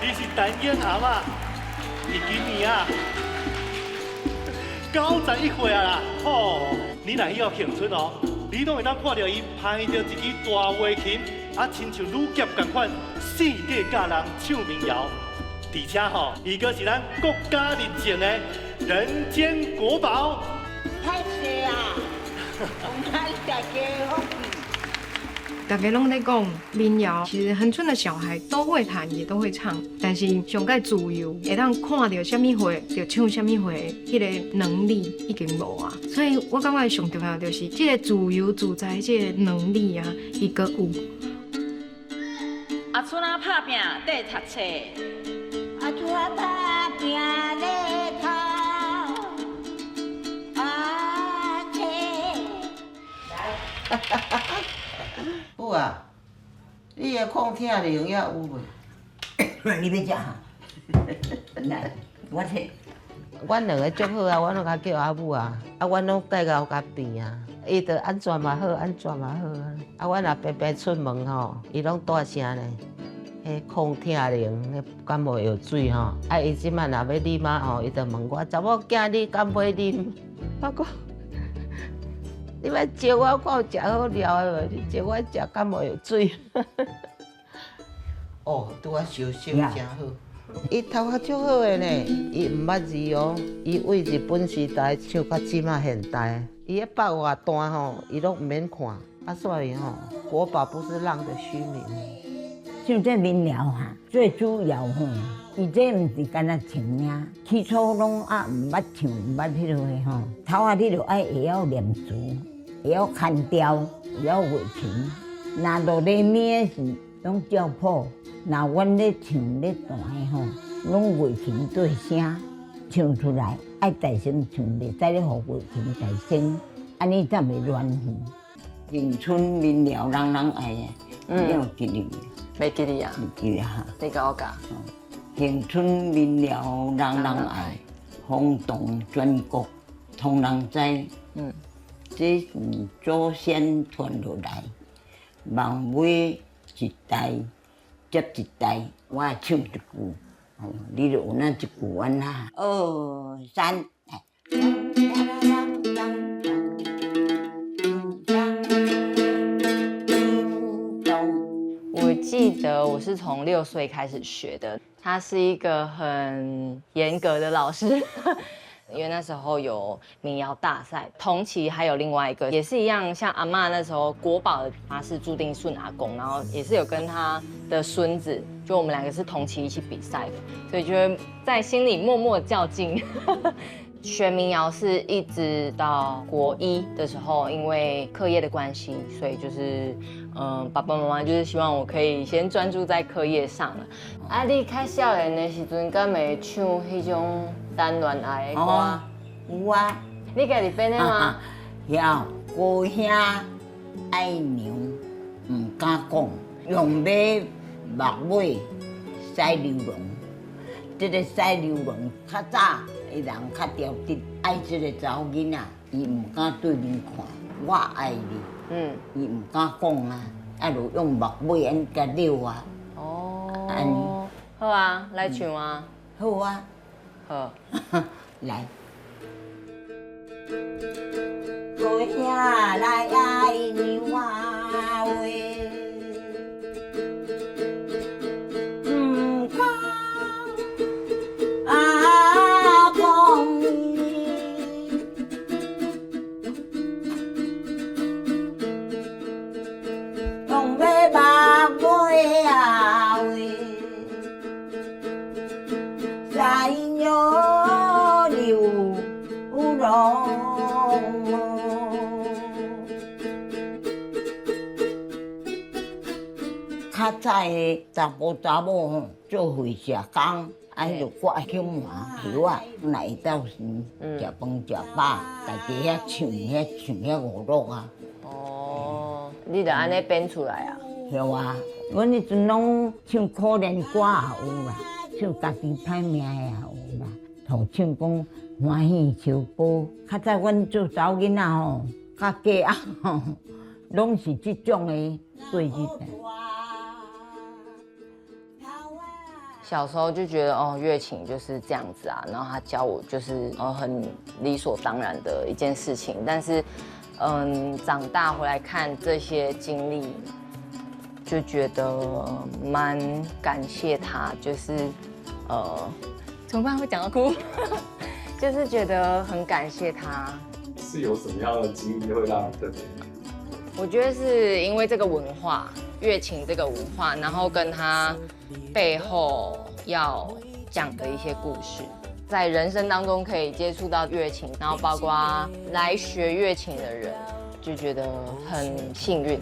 你是陈燕阿嬷，你今年啊91岁啊啦！吼，你若以后庆春哦，你拢会当看到伊拍着一支大围琴，啊，亲像女侠同款，四界教人唱民谣。而且吼，伊阁是咱国家认证的人间国宝。太谢啊！我们大家好。大家拢在讲民谣，其实恒春的小孩都会弹，也都会唱，但是上介自由，会当看到什么话就唱什么话，迄个能力已经无啊。所以我感觉上重要就是这个自由自在，这个能力啊，伊阁有。阿春啊，拍拼在读册。阿春啊，拍拼在读母啊，你的抗疼灵也有未？你要食哈？来，我摕。阮两个足好啊，阮拢甲叫阿母啊，阮拢带到甲边啊，伊着安怎嘛好，安怎嘛好啊。阮若白白出门吼，伊拢大声咧，迄抗疼灵，迄感冒药水吼，伊即摆若要啉啊吼，伊着问我查某囝你敢要啉？我讲。你要招我看有食好料的无？你招我食感冒药水。哦，拄啊烧伤真好。伊头壳足好的呢，伊毋捌字哦，伊为日本时代唱到即马现代，伊迄百外段吼，伊拢毋免看。啊，所以吼，国宝不是浪得虚名。像这民谣哈，最主要吼，伊这毋是干那唱名，起初拢毋捌唱，毋捌迄落个吼。头啊，你着爱会晓念词，会晓牵调，会晓画琴。若落咧咪的是拢照谱，若阮咧唱咧弹的吼，拢画琴对声唱出来，爱大声唱，袂使咧互画琴大声，安尼才袂乱去。迎春民谣人人爱的，你有记哩？袂记哩啊？袂记啊！你甲我教。迎春民谣人人爱，轰动全国通人知。这是祖先传落来，望每一代接一代，我唱一句，你就有那一句安啦。2、3，我记得我是从6岁开始学的，他是一个很严格的老师。因为那时候有民谣大赛，同期还有另外一个也是一样，像阿嬷那时候国宝的他是朱定顺阿公，然后也是有跟他的孙子，就我们2个是同期一起比赛的，所以就会在心里默默较劲。学民谣是一直到国1的时候，因为课业的关系，所以就是爸爸妈妈就是希望我可以先专注在课业上了。啊，你较少年的时阵，敢会唱迄种单恋爱的歌？有啊。你家己编的吗？晓，高兄爱娘唔敢讲，用马目尾赛流龙。这个赛流龙较早的人较条直，爱这个查某囡仔，伊唔敢对面看，我爱你，伊唔敢讲啊，啊就用马尾安甲溜啊。哦，好啊，来唱啊。好啊，好，来。高兄来爱娘话话，唔敢讲用要把尾啊话，在鸟流浪。较早的查某吼，做会社工，就挂去麻票啊，来到时食饭食饱，大家遐唱遐娱乐啊。哦，你著安尼编出来啊？有啊，阮迄阵拢唱可怜歌也有啦，唱家己歹命的也有啦，头唱讲欢喜笑歌。较早阮做查某囡仔吼，较家吼，拢是即种的对日的。小时候就觉得哦，乐琴就是这样子啊，然后他教我就是很理所当然的一件事情。但是，长大回来看这些经历，就觉得蛮感谢他，就是怎么办会讲到哭，就是觉得很感谢他。是有什么样的经历会让你特别？我觉得是因为这个文化，乐琴这个文化，然后跟他背后要讲的一些故事，在人生当中可以接触到乐琴，然后包括来学乐琴的人，就觉得很幸运。